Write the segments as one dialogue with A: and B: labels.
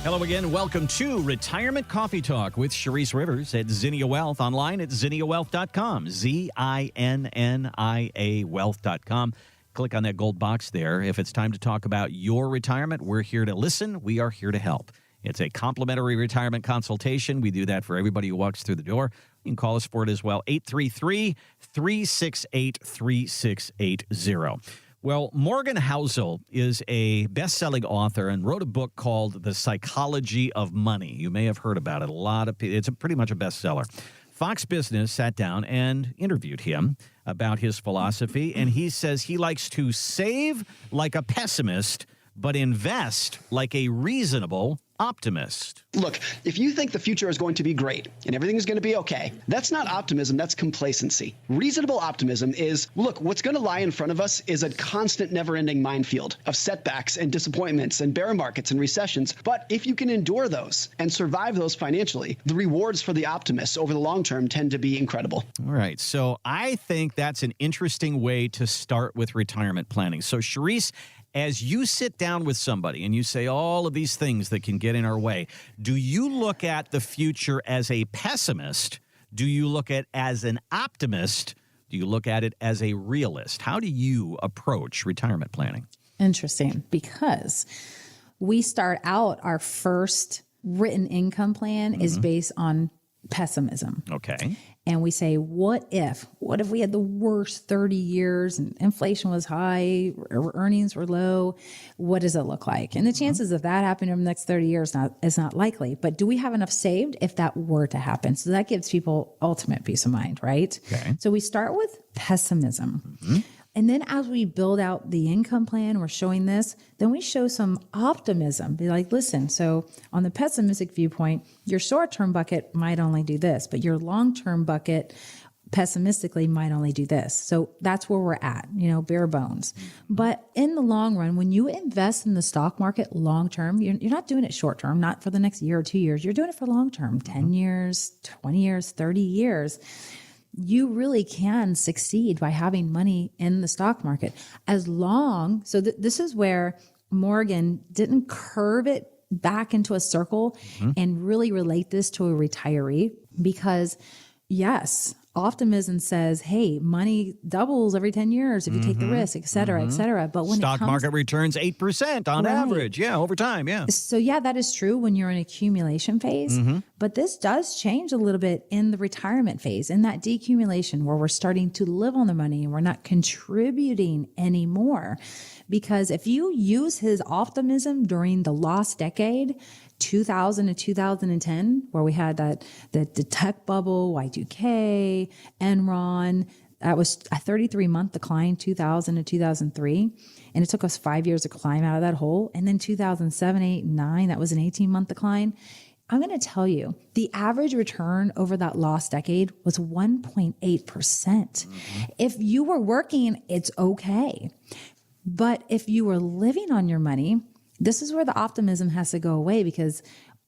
A: Hello again. Welcome to Retirement Coffee Talk with Sharice Rivers at Zinnia Wealth, online at zinniawealth.com, Zinnia wealth.com. Click on that gold box there. If it's time to talk about your retirement, we're here to listen. We are here to help. It's a complimentary retirement consultation. We do that for everybody who walks through the door. You can call us for it as well, 833-368-3680. Well, Morgan Housel is a best-selling author and wrote a book called The Psychology of Money. You may have heard about it. It's pretty much a bestseller. Fox Business sat down and interviewed him about his philosophy, and he says he likes to save like a pessimist, but invest like a reasonable optimist.
B: Look, if you think the future is going to be great and everything is going to be okay, that's not optimism, that's complacency. Reasonable optimism is, look, what's going to lie in front of us is a constant, never-ending minefield of setbacks and disappointments and bear markets and recessions. But if you can endure those and survive those financially, the rewards for the optimists over the long term tend to be incredible.
A: All right. So I think that's an interesting way to start with retirement planning. So, Sharice, as you sit down with somebody and you say all of these things that can get in our way, do you look at the future as a pessimist? Do you look at it as an optimist? Do you look at it as a realist? How do you approach retirement planning?
C: Interesting, because we start out, our first written income plan is based on pessimism.
A: Okay.
C: And we say, what if we had the worst 30 years and inflation was high, earnings were low? What does it look like? And the chances of that happening in the next 30 years is not likely. But do we have enough saved if that were to happen? So that gives people ultimate peace of mind, right?
A: Okay.
C: So we start with pessimism. And then as we build out the income plan, we're showing this, then we show some optimism. Be like, listen, so on the pessimistic viewpoint, your short-term bucket might only do this, but your long-term bucket pessimistically might only do this. So that's where we're at, bare bones. But in the long run, when you invest in the stock market long-term, you're not doing it short-term, not for the next year or 2 years. You're doing it for long-term, 10 years, 20 years, 30 years. You really can succeed by having money in the stock market so this is where Morgan didn't curve it back into a circle and really relate this to a retiree, because yes, optimism says, hey, money doubles every 10 years if you take the risk, et cetera, et cetera. But when
A: stock market returns 8% on average. Yeah, over time. Yeah.
C: So yeah, that is true when you're in accumulation phase, but this does change a little bit in the retirement phase, in that decumulation where we're starting to live on the money and we're not contributing anymore. Because if you use his optimism during the lost decade, 2000 to 2010, where we had the tech bubble, Y2K, Enron, that was a 33-month decline, 2000 to 2003. And it took us 5 years to climb out of that hole. And then 2007, 8, and 9, that was an 18-month decline. I'm going to tell you, the average return over that lost decade was 1.8%. If you were working, it's okay. But if you were living on your money, this is where the optimism has to go away, because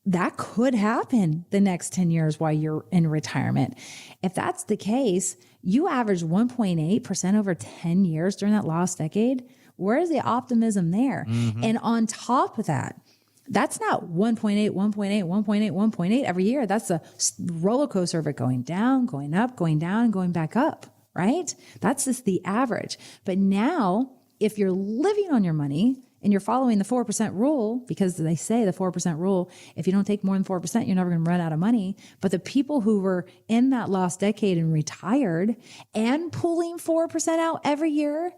C: that could happen the next 10 years while you're in retirement. If that's the case, you average 1.8% over 10 years during that lost decade. Where is the optimism there? And on top of that, that's not 1.8, 1.8, 1.8, 1.8 every year. That's a roller coaster of it going down, going up, going down, and going back up, right? That's just the average. But now, if you're living on your money and you're following the 4% rule, because they say the 4% rule, if you don't take more than 4%, you're never going to run out of money. But the people who were in that lost decade and retired and pulling 4% out every year,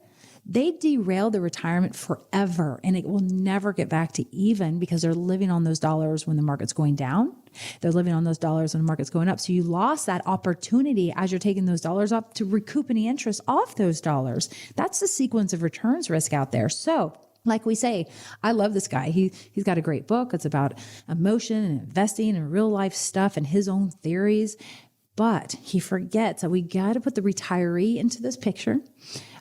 C: they derailed their retirement forever, and it will never get back to even, because they're living on those dollars when the market's going down. They're living on those dollars when the market's going up. So you lost that opportunity as you're taking those dollars up to recoup any interest off those dollars. That's the sequence of returns risk out there. So like we say, I love this guy. He's got a great book. It's about emotion and investing and real life stuff and his own theories. But he forgets that we got to put the retiree into this picture.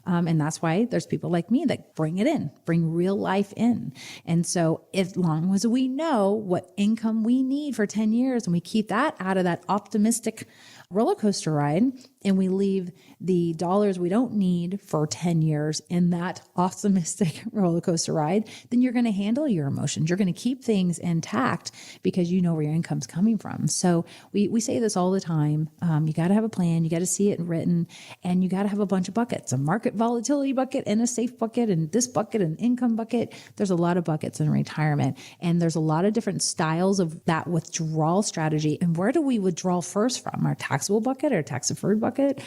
C: And that's why there's people like me that bring it in, bring real life in. And so as long as we know what income we need for 10 years and we keep that out of that optimistic roller coaster ride, and we leave the dollars we don't need for 10 years in that optimistic roller coaster ride, then you're going to handle your emotions. You're going to keep things intact because you know where your income's coming from. So we say this all the time. You got to have a plan. You got to see it written, and you got to have a bunch of buckets, a market volatility bucket and a safe bucket and this bucket and income bucket. There's a lot of buckets in retirement, and there's a lot of different styles of that withdrawal strategy. And where do we withdraw first from? Our taxable bucket, our tax deferred bucket,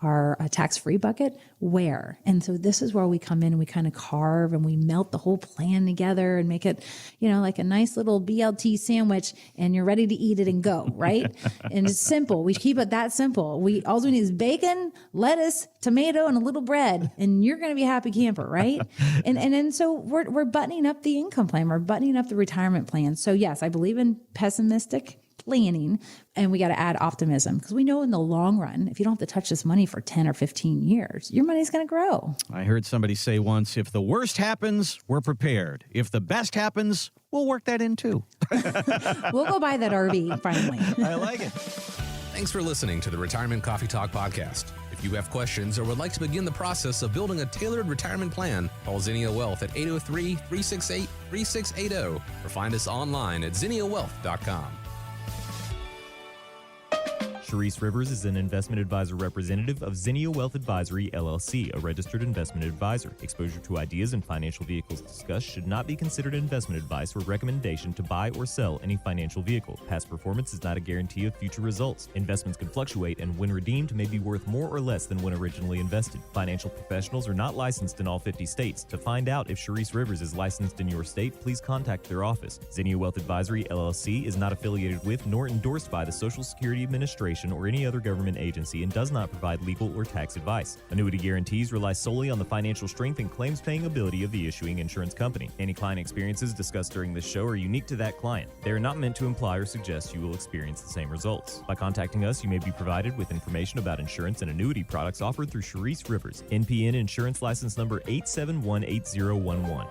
C: our tax-free bucket? Where? And so this is where we come in and we kind of carve and we melt the whole plan together and make it, like a nice little BLT sandwich, and you're ready to eat it and go, right? And it's simple. We keep it that simple. All we need is bacon, lettuce, tomato, and a little bread, and you're going to be a happy camper, right? And so we're buttoning up the income plan. We're buttoning up the retirement plan. So yes, I believe in pessimistic planning, and we got to add optimism, because we know in the long run, if you don't have to touch this money for 10 or 15 years, your money's going to grow.
A: I heard somebody say once, if the worst happens, we're prepared. If the best happens, we'll work that in too.
C: We'll go buy that RV finally.
A: I like it.
D: Thanks for listening to the Retirement Coffee Talk podcast. If you have questions or would like to begin the process of building a tailored retirement plan, call Zinnia Wealth at 803-368-3680 or find us online at zinniawealth.com.
E: Sharice Rivers is an investment advisor representative of Zinnia Wealth Advisory, LLC, a registered investment advisor. Exposure to ideas and financial vehicles discussed should not be considered investment advice or recommendation to buy or sell any financial vehicle. Past performance is not a guarantee of future results. Investments can fluctuate, and when redeemed may be worth more or less than when originally invested. Financial professionals are not licensed in all 50 states. To find out if Sharice Rivers is licensed in your state, please contact their office. Zinnia Wealth Advisory, LLC, is not affiliated with nor endorsed by the Social Security Administration or any other government agency, and does not provide legal or tax advice. Annuity guarantees rely solely on the financial strength and claims-paying ability of the issuing insurance company. Any client experiences discussed during this show are unique to that client. They are not meant to imply or suggest you will experience the same results. By contacting us, you may be provided with information about insurance and annuity products offered through Sharice Rivers, NPN Insurance License Number 8718011.